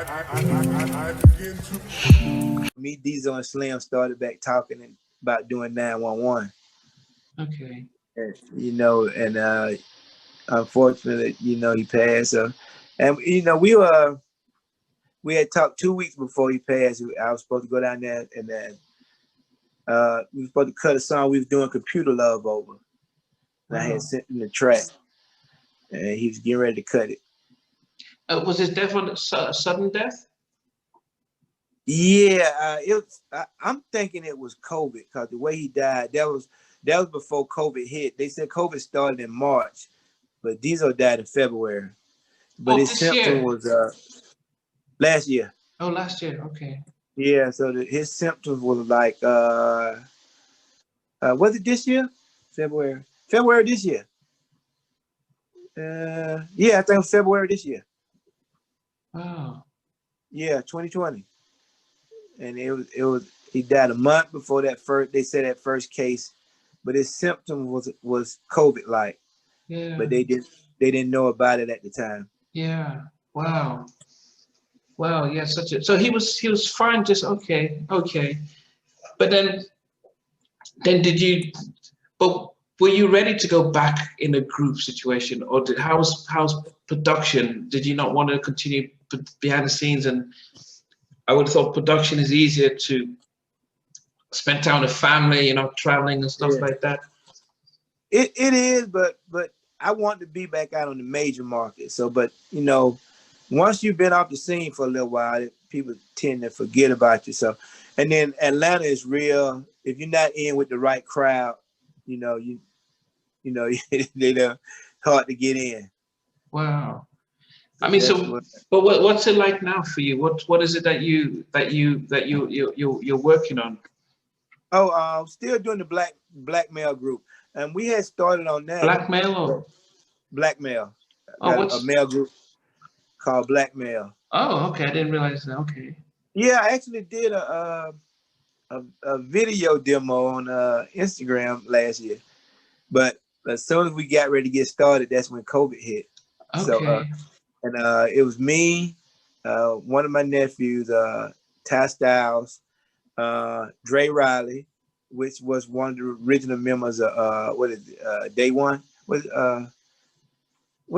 I begin to. Me, Diesel, and Slim started back talking about doing 911. Okay. And, unfortunately, he passed. And we had talked 2 weeks before he passed. I was supposed to go down there, and then we were supposed to cut a song we was doing Computer Love over. And I had sent him the track, and he was getting ready to cut it. Was his death on sudden death? Yeah, I'm thinking it was COVID, because the way he died, that was before COVID hit. They said COVID started in March, but Diesel died in February. But his symptom was last year. Oh, last year. Okay. Yeah, so his symptoms was like was it this year? February this year. Yeah, I think it was February this year. Wow. Yeah, 2020. And it was he died a month before that first case, but his symptom was COVID like. Yeah. But they didn't know about it at the time. Yeah. Wow. Wow. Yeah. So he was fine. Just okay. But then did you? But were you ready to go back in a group situation, or how's production? Did you not want to continue behind the scenes? And I would have thought production is easier to spend time with family, traveling and stuff like that. It is, but I want to be back out on the major market. So, but once you've been off the scene for a little while, people tend to forget about yourself. And then Atlanta is real. If you're not in with the right crowd, they're hard to get in. Wow. I mean, but what's it like now for you? What is it that you're working on? Oh, I'm still doing the BLacKmale group, and we had started on that. BLacKmale or BLacKmale? Oh, a male group called BLacKmale. Oh, okay. I didn't realize that. Okay. Yeah, I actually did a video demo on Instagram last year, but as soon as we got ready to get started, that's when COVID hit. Okay. So, it was me, one of my nephews, Ty Styles, Dre Riley, which was one of the original members of Day One. What's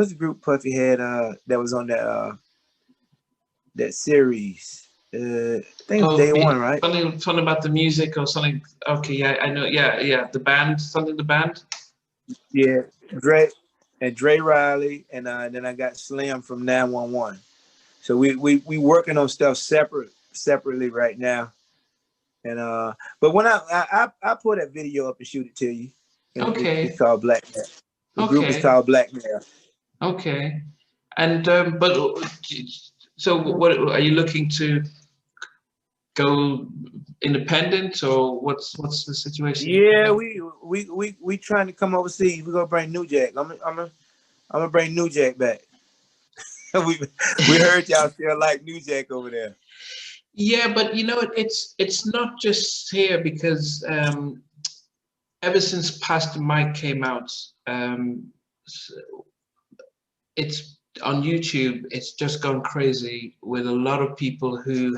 the group Puffy had that was on that series? I think it's Day One, right? Something about the music or something. Okay, yeah, I know. Yeah. The band, the band. Yeah, Dre Riley, and then I got Slim from 911. So we working on stuff separately right now. And but when I pull that video up and shoot it to you. Okay. It's called BLacKmale. The group is called BLacKmale. Okay. And but so what are you looking to go independent, or what's the situation? Yeah, we trying to come overseas. We're gonna bring New Jack. I'm gonna bring New Jack back. we heard y'all still like New Jack over there. Yeah, but it's not just here, because ever since Pastor Mike came out, it's on YouTube. It's just gone crazy with a lot of people who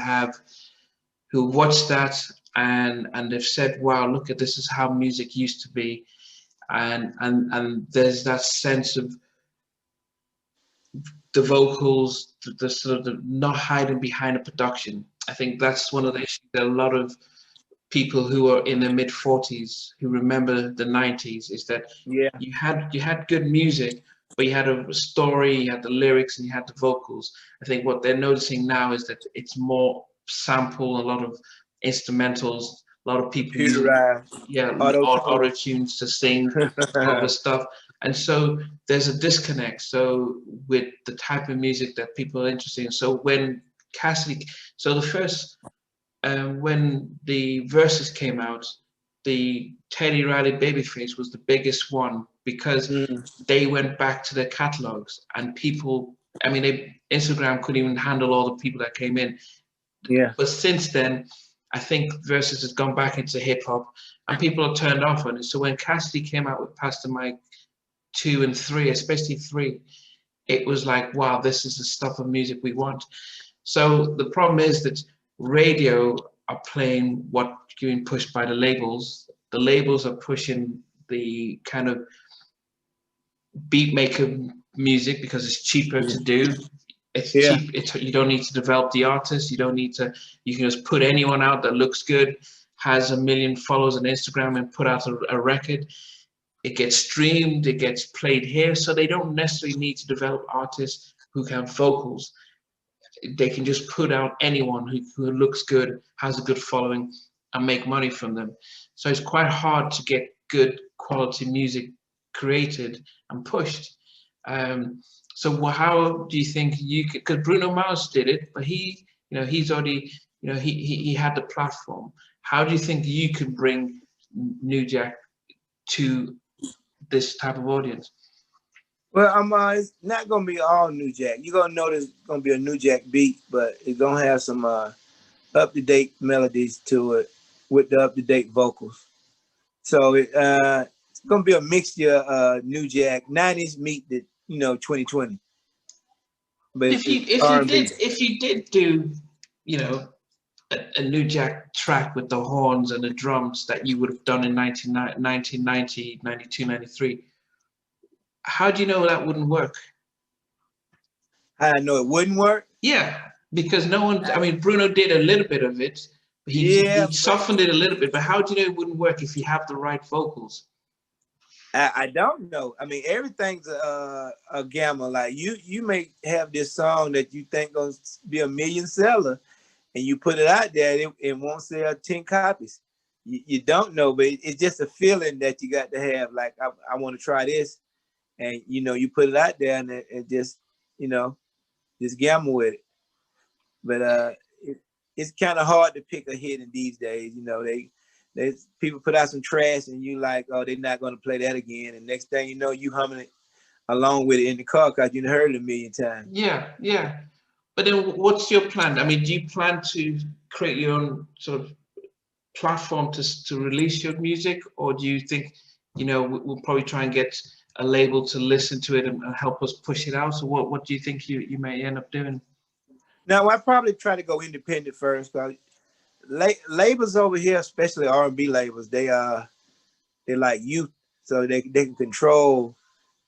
watched that and they've said, "Wow, look at this is how music used to be," and there's that sense of the vocals, the sort of the not hiding behind a production. I think that's one of the issues that a lot of people who are in their mid-40s who remember the 90s is that you had good music, but you had a story, you had the lyrics, and you had the vocals. I think what they're noticing now is that it's more sample, a lot of instrumentals, a lot of people using auto tunes to sing all the stuff. And so there's a disconnect. So with the type of music that people are interested in. So when Cassidy, so the first, when the verses came out, the Teddy Riley Babyface was the biggest one because they went back to their catalogs and people, I mean, Instagram couldn't even handle all the people that came in. Yeah. But since then, I think verses has gone back into hip hop and people are turned off on it. So when Cassidy came out with Pastor Mike 2 and 3, especially 3, it was like, wow, this is the stuff of music we want. So the problem is that radio are playing what's being pushed by the labels. The labels are pushing the kind of beat maker music because it's cheaper to do. It's cheap. You don't need to develop the artist. You don't need to. You can just put anyone out that looks good, has 1 million followers on Instagram, and put out a record. It gets streamed. It gets played here. So they don't necessarily need to develop artists who can have vocals. They can just put out anyone who looks good, has a good following, and make money from them. So it's quite hard to get good quality music created and pushed. So how do you think you could? Because Bruno Mars did it, but he's already, he had the platform. How do you think you could bring New Jack to this type of audience? Well, it's not gonna be all New Jack. You're gonna notice it's gonna be a New Jack beat, but it's gonna have some up-to-date melodies to it with the up-to-date vocals. So it's gonna be a mixture of New Jack, 90s meet the 2020. But If you did do, a New Jack track with the horns and the drums that you would have done in 1990, 92, 93, how do you know that wouldn't work? I know it wouldn't work. Yeah, because no one. I mean, Bruno did a little bit of it. He softened it a little bit, but how do you know it wouldn't work if you have the right vocals? I don't know. I mean, everything's a gamble. Like you may have this song that you think gonna be a million seller, and you put it out there, it won't sell 10 copies. You don't know, but it's just a feeling that you got to have. Like I want to try this, and you put it out there, and it just just gamble with it. But it's kind of hard to pick a hit in these days. They people put out some trash, and you like, oh, they're not going to play that again. And next thing you know, you humming it along with it in the car because you heard it a million times. Yeah, yeah. But then what's your plan? I mean, do you plan to create your own sort of platform to release your music? Or do you think, we'll probably try and get a label to listen to it and help us push it out? So what do you think you may end up doing? Now, I probably try to go independent first. Labels over here, especially R&B labels, they're like youth, so they can control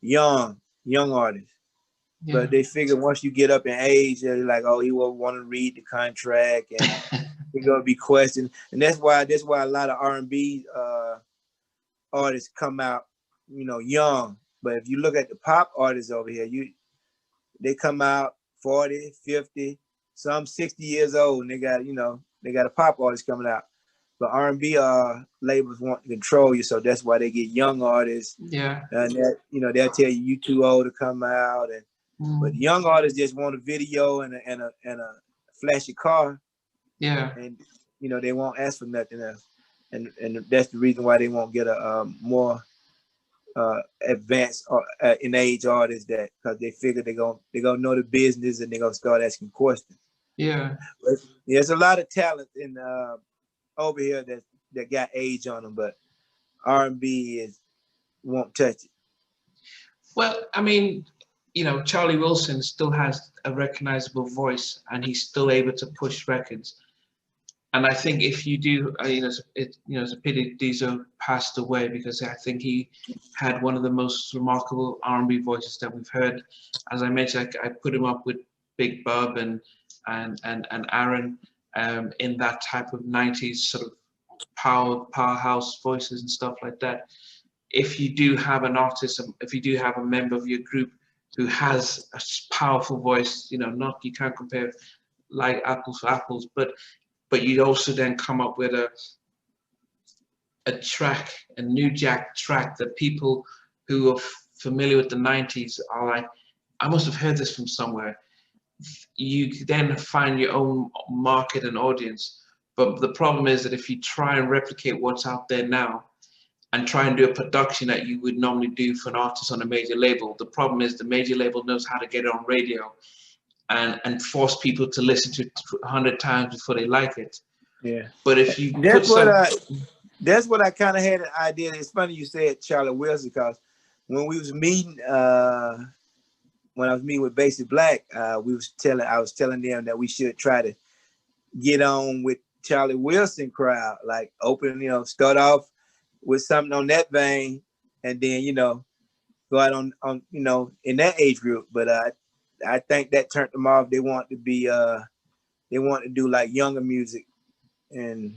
young artists. Yeah. But they figure once you get up in age, they're like, oh, he won't want to read the contract, and he's gonna be questioned. And that's why a lot of R&B artists come out, young. But if you look at the pop artists over here, they come out 40, 50, some 60 years old, and they got a pop artist coming out. But R&B labels want to control you, so that's why they get young artists. Yeah. And they'll tell you too old to come out, but young artists just want a video and a flashy car. Yeah. And they won't ask for nothing else, and that's the reason why they won't get a more advanced in age artists, that because they figure they're gonna know the business and they're gonna start asking questions. Yeah. But there's a lot of talent in over here that got age on them, but R&B won't touch it. Well, I mean, Charlie Wilson still has a recognizable voice, and he's still able to push records. And I think if you do, it's a pity Diesel passed away, because I think he had one of the most remarkable R&B voices that we've heard. As I mentioned, I put him up with Big Bub and Aaron in that type of 90s sort of powerhouse voices and stuff like that. If you do have an artist, if you do have a member of your group who has a powerful voice, you can't compare like apples for apples, but you'd also then come up with a track, a New Jack track that people who are familiar with the 90s are like, I must have heard this from somewhere. You then find your own market and audience. But the problem is that if you try and replicate what's out there now and try and do a production that you would normally do for an artist on a major label, the problem is the major label knows how to get it on radio and force people to listen to it 100 times before they like it. Yeah. But if you that's what I kind of had an idea. It's funny you said Charlie Wilson, because when we was meeting when I was meeting with Basic Black, I was telling them that we should try to get on with Charlie Wilson crowd, like open, start off with something on that vein, and then go out on in that age group. But I think that turned them off. They want to be they want to do like younger music, and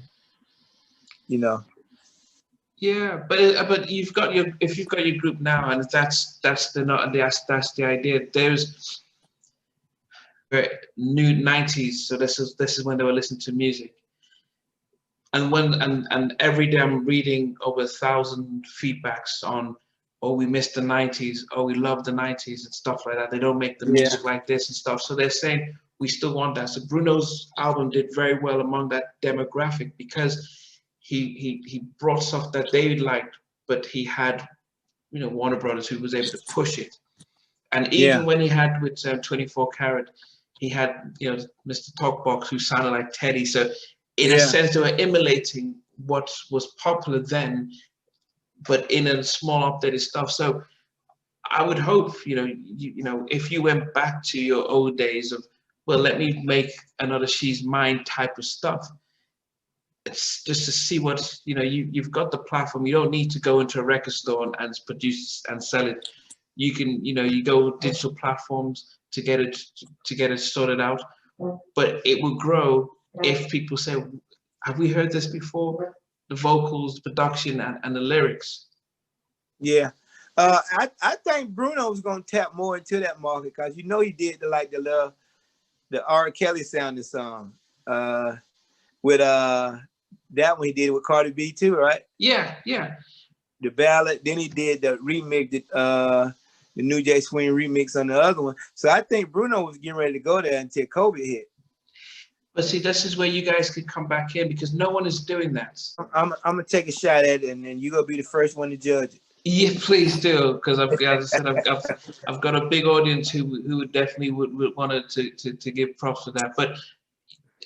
Yeah, but if you've got your group now, and that's the idea. There's new 90s, so this is when they were listening to music, and every day I'm reading over 1,000 feedbacks on, oh, we missed the 90s, oh, we love the 90s and stuff like that. They don't make the music like this and stuff. So they're saying we still want that. So Bruno's album did very well among that demographic because he brought stuff that they liked, but he had Warner Brothers who was able to push it. And even when he had with 24 Karat, he had Mr. Talkbox who sounded like Teddy. So in a sense, they were emulating what was popular then, but in a small updated stuff. So I would hope if you went back to your old days of, well, let me make another She's Mine type of stuff. It's just to see what you've got the platform. You don't need to go into a record store and produce and sell it. You can you go digital platforms to get it sorted out. But it will grow if people say, have we heard this before? The vocals, the production, and the lyrics. Yeah. I think Bruno's gonna tap more into that market because he did the R. Kelly sounding song. With that one he did with Cardi B too, right? Yeah. The ballad. Then he did the remix, the New Jay Swing remix on the other one. So I think Bruno was getting ready to go there until COVID hit. But see, this is where you guys could come back in because no one is doing that. I'm gonna take a shot at it, and then you're gonna be the first one to judge it. Yeah, please do, because I've got a big audience who would definitely would want to give props to that. But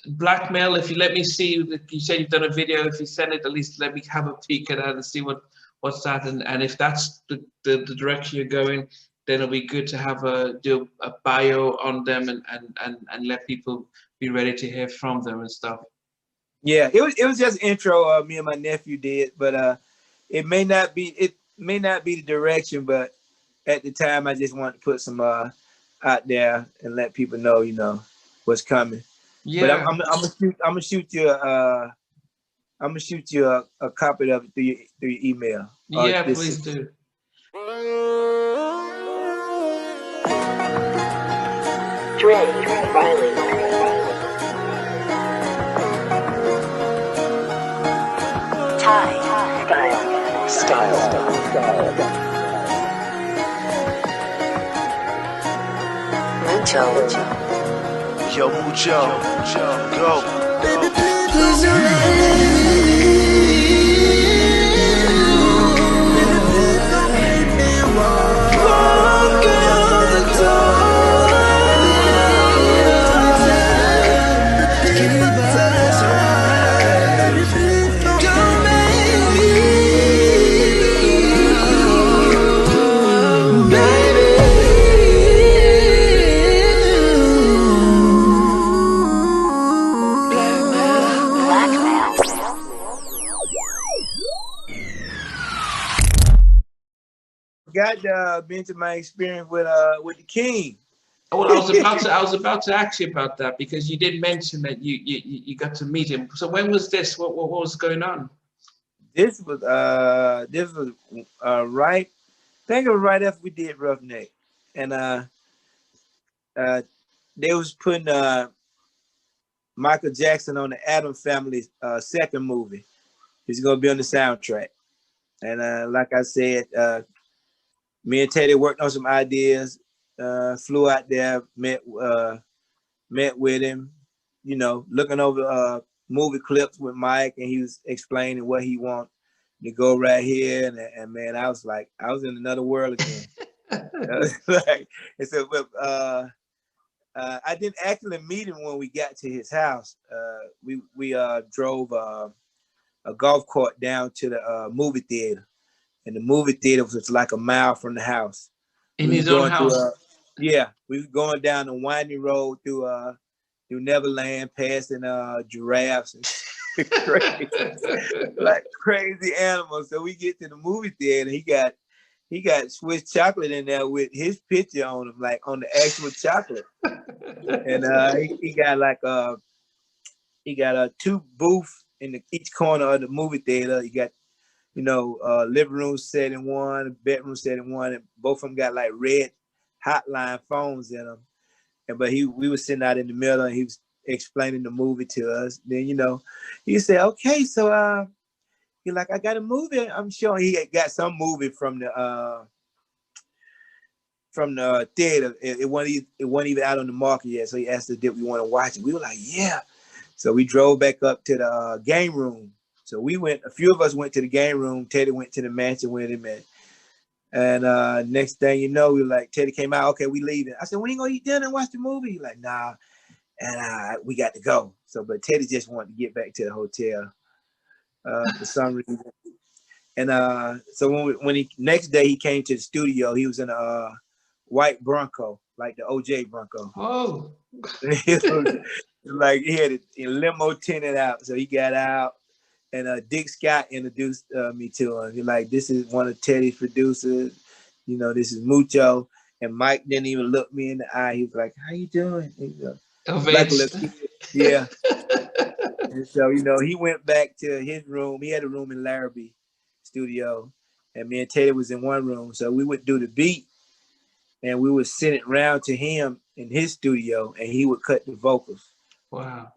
BLacKmale, if you let me see, you said you've done a video. If you send it, at least let me have a peek at that and see what's that. And if that's the direction you're going, then it'll be good to do a bio on them and let people be ready to hear from them and stuff. Yeah, it was just intro. Me and my nephew did, but it may not be the direction, but at the time I just wanted to put some out there and let people know what's coming. Yeah. But I'm gonna shoot you a copy of it through your email. Yeah, please do. Style. Mucho. Yo, Mucho. Go. Baby, please don't let me walk out the door. Keep my eyes on. Don't make me, baby. Got been to my experience with the King. Well, I was about to ask you about that because you did mention that you got to meet him. So when was this? What was going on? This was right. I think it was right after we did Roughneck, and they was putting Michael Jackson on the Addams Family's second movie. He's gonna be on the soundtrack, and like I said, me and Teddy worked on some ideas. Flew out there, met with him, looking over movie clips with Mike, and he was explaining what he wanted to go right here, and man, I was in another world again. I didn't actually meet him when we got to his house. We drove a golf cart down to the movie theater, and the movie theater was like a mile from the house. In his own house. Yeah, we were going down the winding road through Neverland, passing giraffes and crazy, like crazy animals. So we get to the movie theater. He got Swiss chocolate in there with his picture on him, like on the actual chocolate. And he got like two booths in each corner of the movie theater. He got living room set in one, bedroom set in one, and both of them got like red hotline phones in them. But we was sitting out in the middle, and he was explaining the movie to us. Then he said, "Okay, so he like, I got a movie. I'm sure he had got some movie from the theater. It wasn't even out on the market yet. So he asked us, did we want to watch it? We were like, yeah. So we drove back up to the game room. So a few of us went to the game room. Teddy went to the mansion with him, and next thing you know, we were like, Teddy came out. Okay, we leaving. I said, when you gonna eat dinner and watch the movie? He's like, nah. And we got to go. So, but Teddy just wanted to get back to the hotel for some reason. And so when he next day he came to the studio, he was in a white Bronco, like the OJ Bronco. Oh. Like he had a limo tinted out. So he got out, and Dick Scott introduced me to him. He's like, this is one of Teddy's producers. This is Mucho. And Mike didn't even look me in the eye. He was like, how you doing? Like yeah. And so, he went back to his room. He had a room in Larrabee studio, and me and Teddy was in one room. So we would do the beat, and we would send it round to him in his studio, and he would cut the vocals. Wow.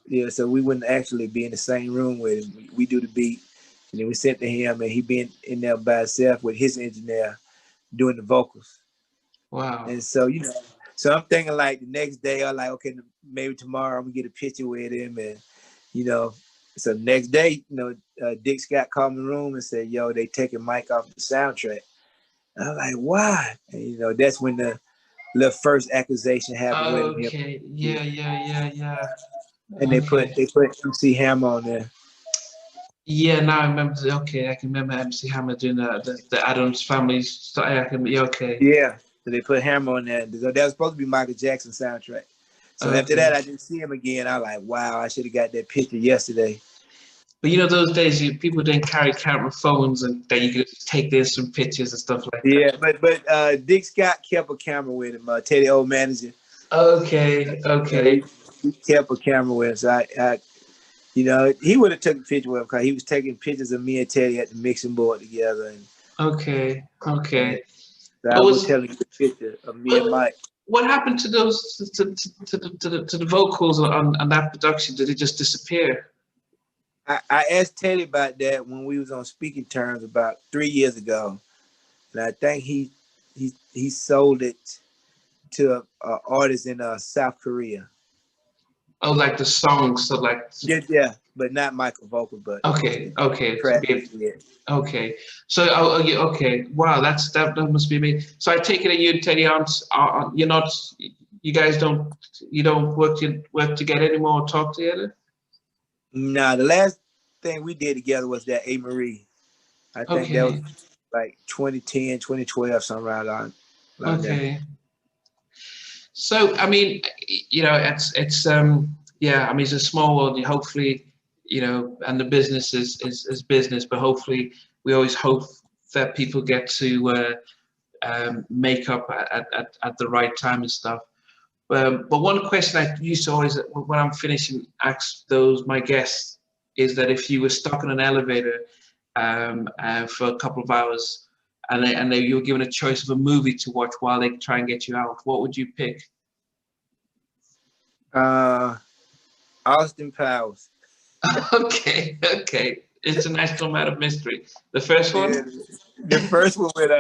Yeah, so we wouldn't actually be in the same room with him. We do the beat, and then we sent to him, and he been in there by himself with his engineer doing the vocals. Wow. And so, so I'm thinking like the next day, I'm like, okay, maybe tomorrow I'm gonna get a picture with him, and so next day, Dick Scott called me in the room and said, yo, they taking Mike off the soundtrack. And I'm like, why? And that's when the first accusation happened with him. Okay. Yeah. And they put MC Hammer on there. Yeah, now I remember. Okay, I can remember MC Hammer doing the Addams Family. Okay. Yeah, so they put Hammer on there. That was supposed to be Michael Jackson's soundtrack. So after that, I didn't see him again. I was like, wow, I should have got that picture yesterday. But those days, people didn't carry camera phones, and that you could take some pictures and stuff like that. Yeah, but Dick Scott kept a camera with him. Teddy, old manager. Okay. He kept a camera with him. So he would have took a picture with him because he was taking pictures of me and Teddy at the mixing board together. And Okay. so I was telling you the picture of me and Mike. What happened to those to the vocals on that production? Did it just disappear? I asked Teddy about that when we was on speaking terms about 3 years ago, and I think he sold it to an artist in South Korea. Oh, like the songs, so like yeah, but not Michael vocal, but okay. Yeah. Okay, so okay, wow, that must be me. So I take it that you and Teddy you're not, you guys don't work together anymore or talk together? Nah, the last thing we did together was that A. Marie. I think that was like 2010, 2012, something around like that. So I mean, it's yeah. I mean, it's a small world. Hopefully, and the business is business. But hopefully, we always hope that people get to make up at the right time and stuff. But one question I used to always, when I'm finishing, ask my guests is that if you were stuck in an elevator for a couple of hours, and you were given a choice of a movie to watch while they try and get you out, what would you pick? Austin Powers. Okay. International Man of Mystery. The first one? Yeah, the first one with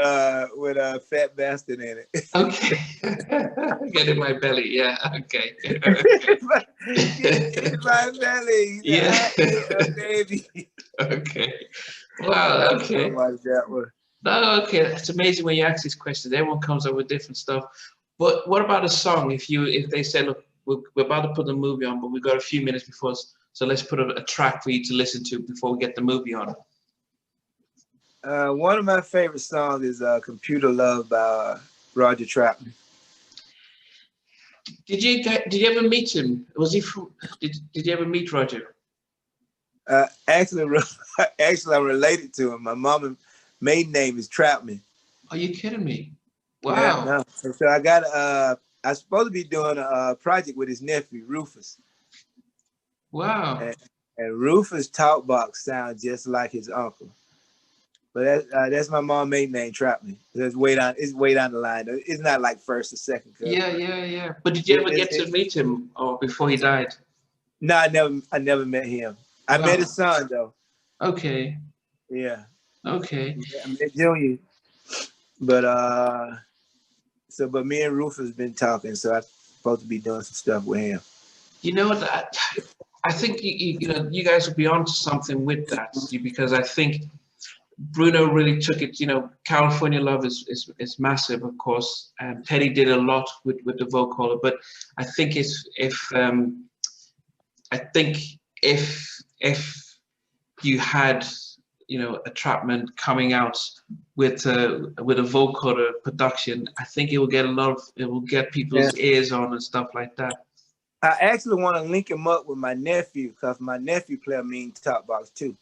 a fat bastard in it. Okay. Get in my belly. Yeah. Okay. Get in my belly. Yeah. Baby. Okay. Wow. Okay. Like that one. No. Okay. It's amazing when you ask these questions. Everyone comes up with different stuff. But what about a song? If they say, look, we're about to put the movie on, but we've got a few minutes before us, so let's put a track for you to listen to before we get the movie on. One of my favorite songs is "Computer Love" by Roger Troutman. Did you ever meet him? Was he from? Did you ever meet Roger? Actually, actually, I'm related to him. My mama's maiden name is Troutman. Are you kidding me? Yeah, Wow. no. So I got I'm supposed to be doing a project with his nephew Rufus, Wow. and Rufus' talk box sounds just like his uncle. But that's my mom's maiden name, Troutman. It's way down. It's way down the line. It's not like first or second cousin. Yeah. But did you ever get to meet him, or before he died? No, I never met him. I met Wow. his son though. Okay. Yeah, Okay. I met Junior. But but me and Rufus been talking, so I'm supposed to be doing some stuff with him. You know what? I think you guys will be onto something with that, because I think Bruno really took it. California Love is massive, of course, and Teddy did a lot with the vocoder. But I think if you had a Trapman coming out with a vocoder production, I think it will get people's ears on and stuff like that. I actually want to link him up with my nephew, because my nephew play a mean top box too.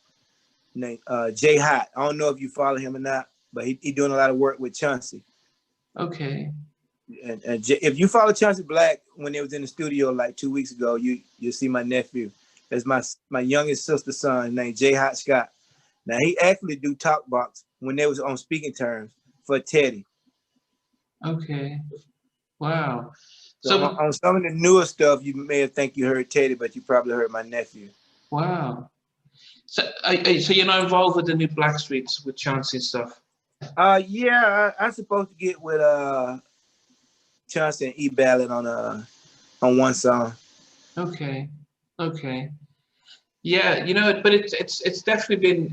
Named Jay Hot. I don't know if you follow him or not, but he doing a lot of work with Chauncey. Okay. And if you follow Chauncey Black when they was in the studio like 2 weeks ago, you'll see my nephew. That's my youngest sister's son named Jay Hot Scott. Now he actually do talk box when they was on speaking terms for Teddy. Okay. Wow. So on some of the newer stuff, you may have think you heard Teddy, but you probably heard my nephew. Wow. So you're not involved with the new Blackstreets with Chauncey and stuff? Yeah, I'm supposed to get with Chauncey and E-Ballad on one song. Okay. Yeah, but it's definitely been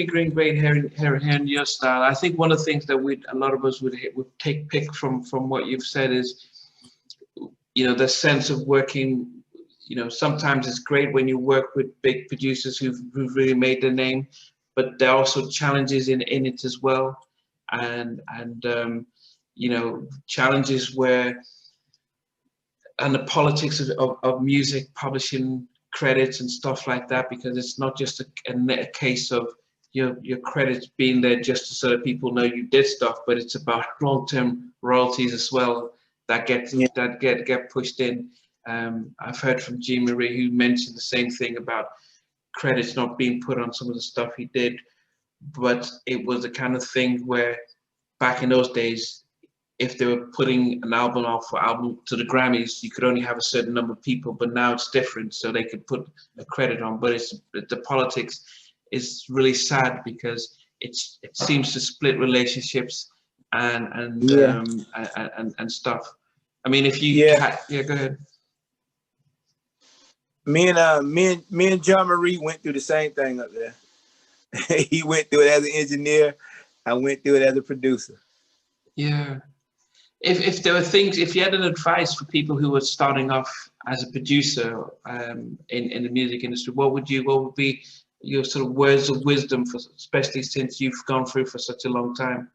great hearing your style. I think one of the things that a lot of us would pick from what you've said is, the sense of working. Sometimes it's great when you work with big producers who've really made their name, but there are also challenges in it as well, and challenges and the politics of music publishing credits and stuff like that, because it's not just a case of your credits being there just so that people know you did stuff, but it's about long-term royalties as well that get pushed in. I've heard from Jean Marie, who mentioned the same thing about credits not being put on some of the stuff he did, but it was the kind of thing where back in those days, if they were putting an album to the Grammys, you could only have a certain number of people, but now it's different, so they could put a credit on. But the politics is really sad, because it seems to split relationships and stuff. I mean, if you go ahead. Me and John Marie went through the same thing up there. He went through it as an engineer. I went through it as a producer. Yeah. If there were things, if you had an advice for people who were starting off as a producer in the music industry, what would be your sort of words of wisdom, especially since you've gone through for such a long time?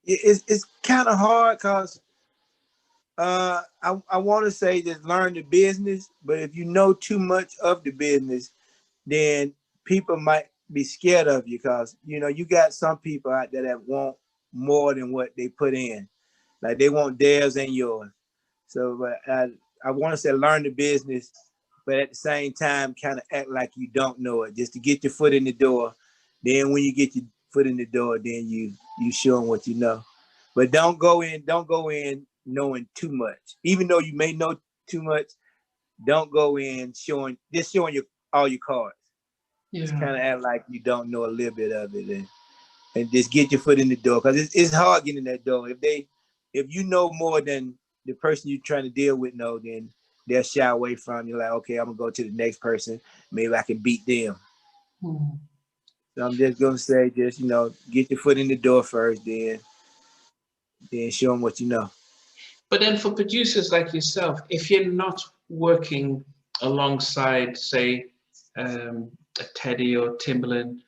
It's kind of hard, because I want to say just learn the business, but if you know too much of the business, then people might be scared of you, because you got some people out there that want more than what they put in. Like they want theirs and yours. So but I want to say learn the business, but at the same time kind of act like you don't know it, just to get your foot in the door. Then when you get your foot in the door, then you show them what you know. But don't go in knowing too much. Even though you may know too much, don't go in showing all your cards. Yeah. Just kind of act like you don't know a little bit of it, and just get your foot in the door, because it's hard getting in that door. If you know more than the person you're trying to deal with know, then they'll shy away from you. Like, okay, I'm gonna go to the next person. Maybe I can beat them. So I'm just gonna say, just get your foot in the door first, then show them what you know. But then for producers like yourself, if you're not working alongside, say, a Teddy or Timbaland,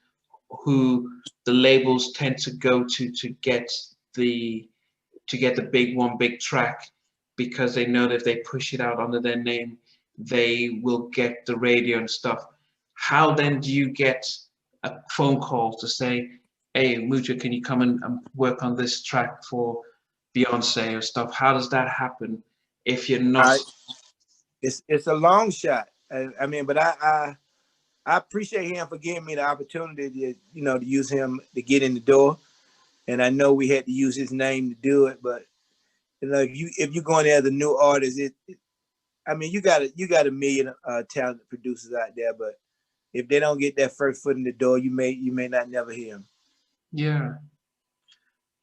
who the labels tend to go to get the big track, because they know that if they push it out under their name, they will get the radio and stuff. How then do you get a phone call to say, hey, Mucho, can you come and work on this track for Beyonce or stuff? How does that happen if you're not? It's a long shot. I mean, but I appreciate him for giving me the opportunity to, you know, to use him to get in the door. And I know we had to use his name to do it, but you know, if you go in there as a new artist, I mean, you got a million talented producers out there, but if they don't get that first foot in the door, you may not never hear them. Yeah.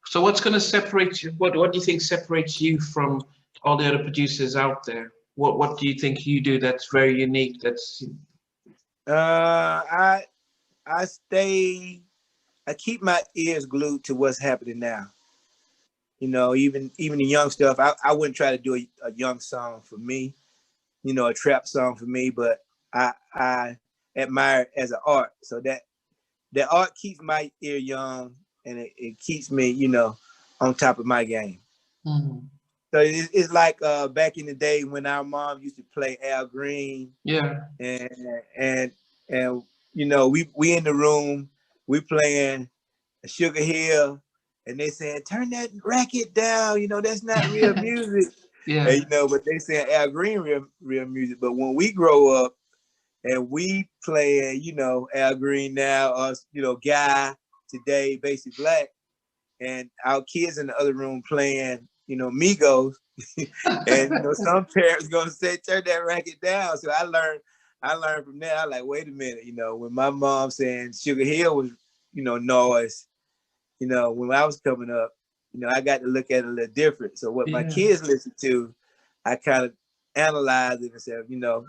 So what's going to separate you? What do you think separates you from all the other producers out there? What do you think you do that's very unique? That's I keep my ears glued to what's happening now. You know, even the young stuff. I wouldn't try to do a young song for me, you know, a trap song for me, but I admire it as an art. So that art keeps my ear young, and it keeps me, you know, on top of my game. Mm-hmm. So it's like back in the day when our mom used to play Al Green. Yeah. And you know, we in the room, we playing Sugar Hill, and they saying, turn that racket down, you know, that's not real music. Yeah. And, you know, but they saying Al Green real music. But when we grow up and we playing, you know, Al Green now, us, you know, Guy today, Basic Black, and our kids in the other room playing, you know, Migos, and you know, some parents gonna say turn that racket down. So I learned from that. I like, wait a minute, you know, when my mom saying Sugar Hill was, you know, noise, you know, when I was coming up, you know, I got to look at it a little different. So what my kids listen to, I kind of analyze it and say, you know,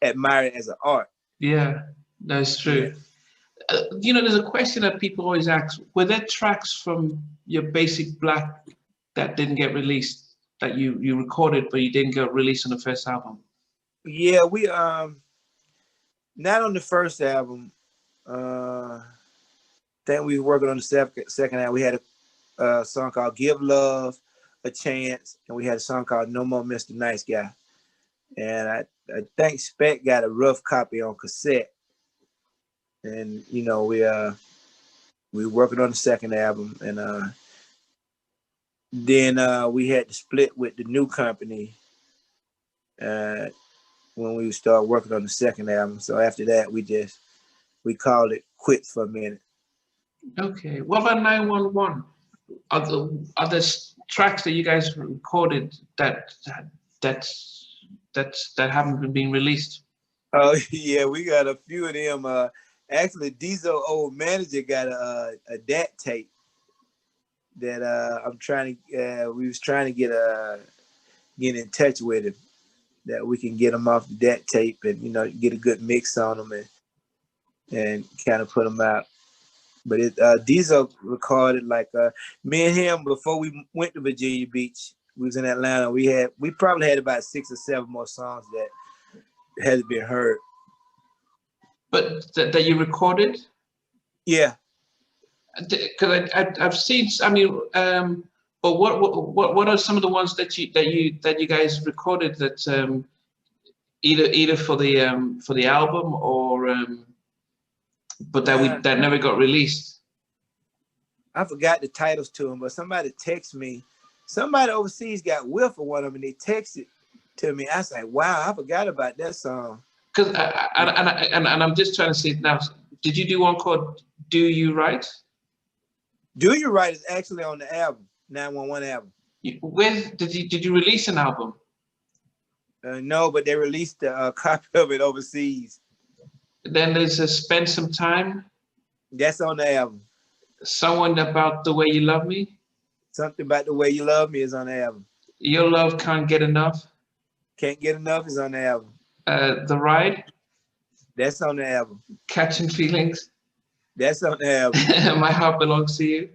admire it as an art. Yeah, that's true. Yeah. You know, there's a question that people always ask: were there tracks from your Basic Black that didn't get released, that you recorded but you didn't get released on the first album? Yeah, we not on the first album. Then we were working on the second album. We had a song called "Give Love a Chance," and we had a song called "No More Mr. Nice Guy." And I think Spec got a rough copy on cassette. And you know, we were working on the second album, and then we had to split with the new company when we started working on the second album. So after that, we called it quits for a minute. Okay. What about 911? Are there tracks that you guys recorded that haven't been released? Oh yeah, we got a few of them. Actually, Diesel old manager got a DAT tape that we was trying to get in touch with him, that we can get them off the DAT tape and, you know, get a good mix on them and kind of put them out. But Diesel recorded, like, me and him, before we went to Virginia Beach, we was in Atlanta. We probably had about 6 or 7 more songs that hadn't been heard. But that you recorded? Yeah. Because I've seen. I mean, but what are some of the ones that you guys recorded that either for the album or but that never got released? I forgot the titles to them, but somebody texted me. Somebody overseas got whiff of one of them, and they texted to me. I was like, wow, I forgot about that song. Because I'm just trying to see now. Did you do one called "Do You Right"? "Do You Right" is actually on the album, 911 album. Where did you release an album? No, but they released a copy of it overseas. Then there's a "Spend Some Time." That's on the album. "Someone About the Way You Love Me." "Something About the Way You Love Me" is on the album. "Your Love Can't Get Enough." "Can't Get Enough" is on the album. "The Ride." That's on the album. "Catching Feelings." That's on the album. "My Heart Belongs to You."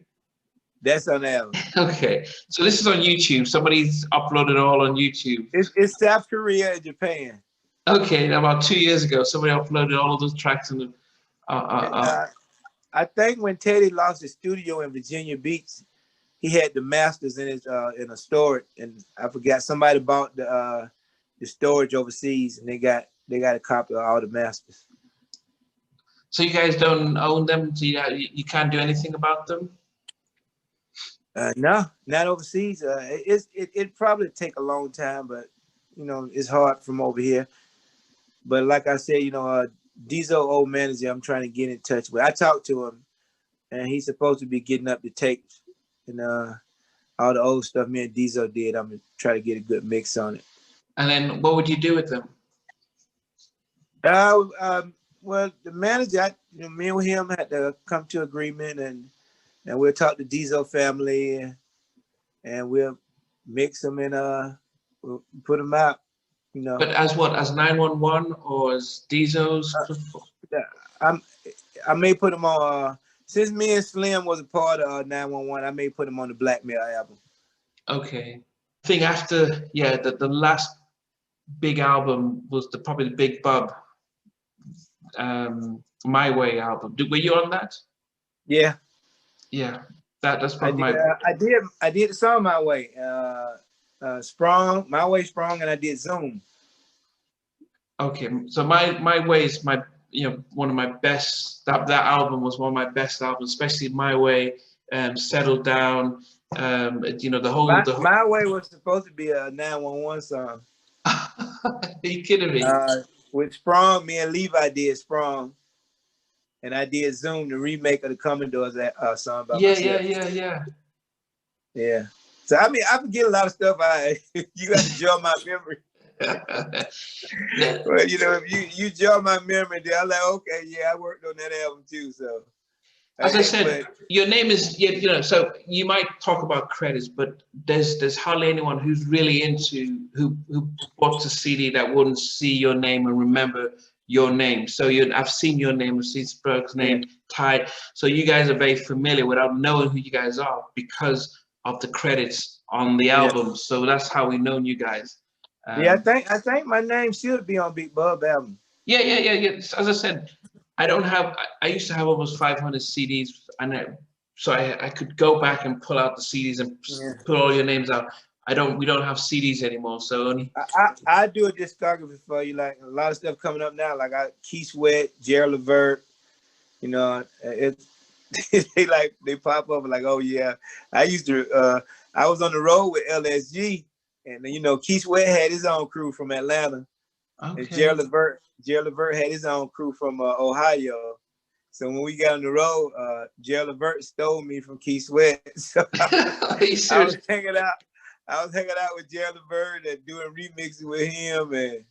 That's on the album. Okay, so this is on YouTube. Somebody's uploaded it all on YouTube. It's South Korea and Japan. Okay, about 2 years ago, somebody uploaded all of those tracks in the. I think when Teddy lost his studio in Virginia Beach, he had the masters in his in a storage, and I forgot somebody bought the storage overseas, and they got a copy of all the masters. So you guys don't own them? So you can't do anything about them? No, not overseas. It probably take a long time, but you know it's hard from over here. But like I said, you know, Diesel old manager, I'm trying to get in touch with. I talked to him, and he's supposed to be getting up the tapes and all the old stuff me and Diesel did. I'm gonna try to get a good mix on it. And then what would you do with them? Well, the manager, me and him had to come to agreement, and we'll talk to Diesel family, and we'll mix them and we'll put them out. You know. But as what? As 911 or as Diesel's? I may put them on. Since me and Slim was a part of 911, I may put them on the BLacKmale album. Okay. I think after the last big album was probably the Big Bub My Way album. Were you on that? Yeah. Yeah. That's probably I did the song My Way. Sprung, My Way Sprung, and I did Zoom. Okay. So My Way is one of my best. That album was one of my best albums, especially My Way, Settle Down. The whole My Way was supposed to be a 911 song. Are you kidding me? With Sprung, me and Levi did Sprung, and I did Zoom, the remake of the Commodores song by myself. Yeah. So I mean, I forget a lot of stuff. You got to jog my memory. Well, you know, if you jog my memory, then I'm like, okay, yeah, I worked on that album too. So, as I said, your name is so you might talk about credits, but there's hardly anyone who's really into who bought a CD that wouldn't see your name and remember your name. So I've seen your name, I've seen Spurge's name, Ty. So you guys are very familiar without knowing who you guys are because of the credits on the album. So that's how we known you guys. I think my name should be on Big Bub album. Yeah. As I said, I used to have almost 500 CDs, and so I could go back and pull out the CDs and put all your names out. We don't have CDs anymore, so only I do a discography for you, like a lot of stuff coming up now. Like Keith Sweat, Gerald Levert, you know, they pop up like, oh yeah, I used to. I was on the road with LSG, and you know, Keith Sweat had his own crew from Atlanta, and Gerald Levert had his own crew from Ohio. So when we got on the road, Gerald Levert stole me from Keith Sweat. So I was hanging out with Gerald Levert and doing remixes with him, and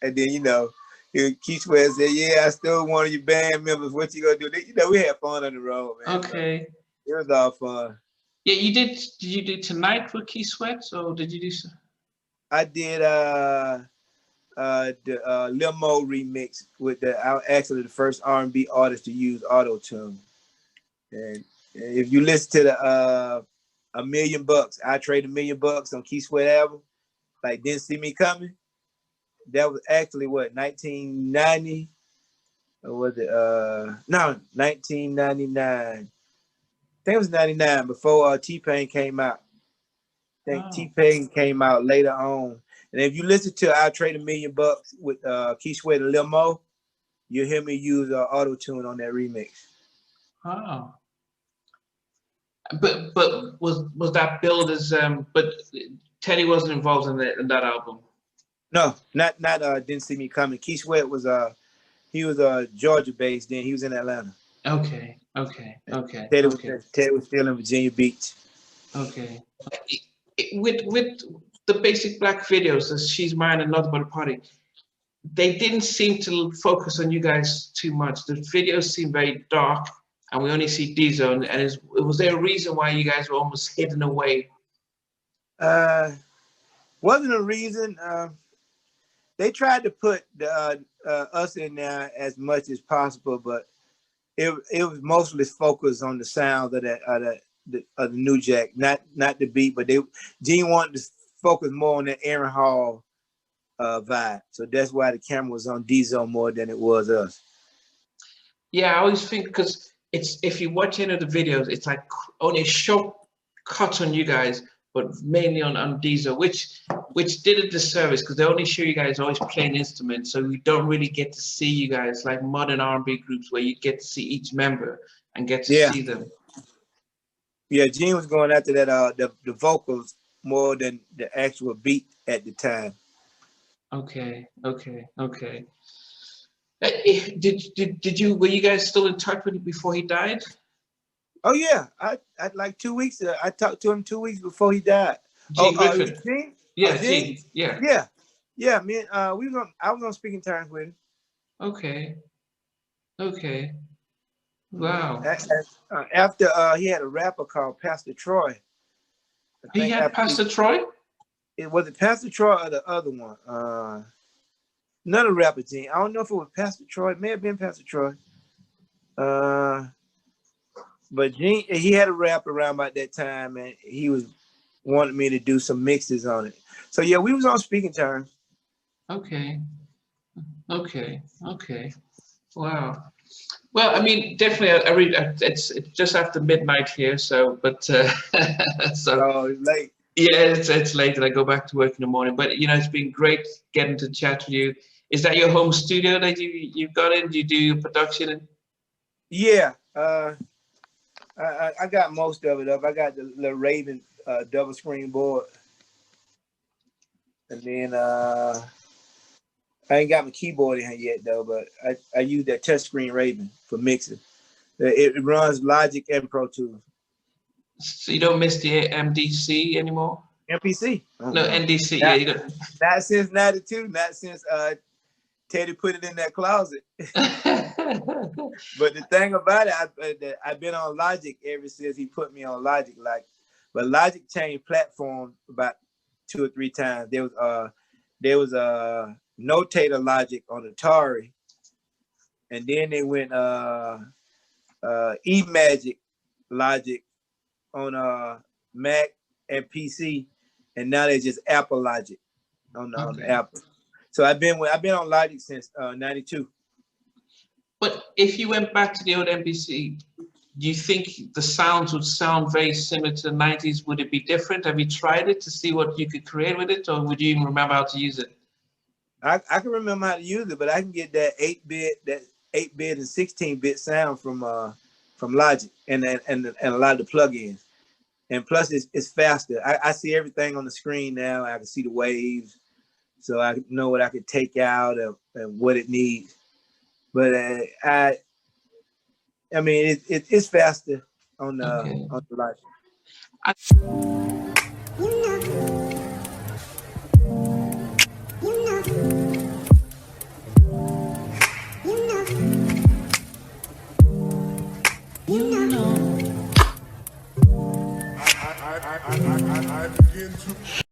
and then you know, Keith Sweat said, "Yeah, I stole one of your band members. What you gonna do?" You know, we had fun on the road, man. Okay, so it was all fun. Yeah, you did. Did you do Tonight with Keith Sweat, or did you do? I did the Lil Mo remix with actually the first R&B artist to use auto-tune. And if you listen to the $1 Million, I Trade $1 Million on Keith Sweat album, like Didn't See Me Coming. That was actually what, 1990? Or was it 1999? I think it was 99 before T-Pain came out. I think T-Pain came out later on. And if you listen to I Trade $1 Million with Keith Sweat and Lil Mo, you'll hear me use auto-tune on that remix. Oh. But was that billed as but Teddy wasn't involved in that album? No, not Didn't See Me Coming. Keith Sweat was he was Georgia based, then he was in Atlanta. Okay. Teddy was still in Virginia Beach. Okay. With the basic black videos, as She's Mine and Nothing But a Party, they didn't seem to focus on you guys too much. The videos seem very dark, and we only see Diesel. And was there a reason why you guys were almost hidden away? Wasn't a reason. They tried to put us in there as much as possible, but it was mostly focused on the sound of the New Jack, not the beat. But Gene wanted to focus more on the Aaron Hall vibe, so that's why the camera was on Diesel more than it was us. Yeah, I always think because it's if you watch any of the videos, it's like only a short cut on you guys, but mainly on Diesel, which did a disservice because they only show you guys always playing instruments, so you don't really get to see you guys like modern R&B groups where you get to see each member and get to see them. Yeah, Gene was going after that the vocals more than the actual beat at the time. Okay. Did you were you guys still in touch with him before he died? Oh yeah, I like 2 weeks. I talked to him 2 weeks before he died. Gene Griffin. Gene? Yeah, Gene? Gene. Yeah. Yeah. Me and I was on speaking terms with him. Okay. Wow. After he had a rapper called Pastor Troy. He had Pastor Troy? It was it Pastor Troy or the other one? Another rapper, Gene. I don't know if it was Pastor Troy. It may have been Pastor Troy. But Gene, he had a rap around about that time, and he was wanting me to do some mixes on it. So yeah, we was on speaking terms. Okay. Wow. Well, I mean, definitely. I read. It's just after midnight here, so so. Oh, it's late. Yeah, it's late, and I go back to work in the morning. But it's been great getting to chat with you. Is that your home studio that you've got in? Do you do your production in? Yeah. I got most of it up. I got the little Raven double screen board, and then I ain't got my keyboard in here yet though. But I use that touchscreen Raven for mixing. It runs Logic and Pro Tools. So you don't miss the MDC anymore? MPC? No, NDC. Not, You don't. Not since '92. Not since Teddy put it in that closet. But the thing about it, I've been on Logic ever since he put me on Logic. But Logic changed platform about 2 or 3 times. There was a notator Logic on Atari, and then they went E-Magic Logic on Mac and PC, and now they just Apple Logic on the Apple. So I've been on Logic since '92. But if you went back to the old MPC, do you think the sounds would sound very similar to the 90s? Would it be different? Have you tried it to see what you could create with it, or would you even remember how to use it? I can remember how to use it, but I can get that 8-bit and 16-bit sound from Logic and a lot of the plugins. And plus, it's faster. I see everything on the screen now. I can see the waves, so I know what I could take out and what it needs. But I mean, it's faster on the Logic. I begin to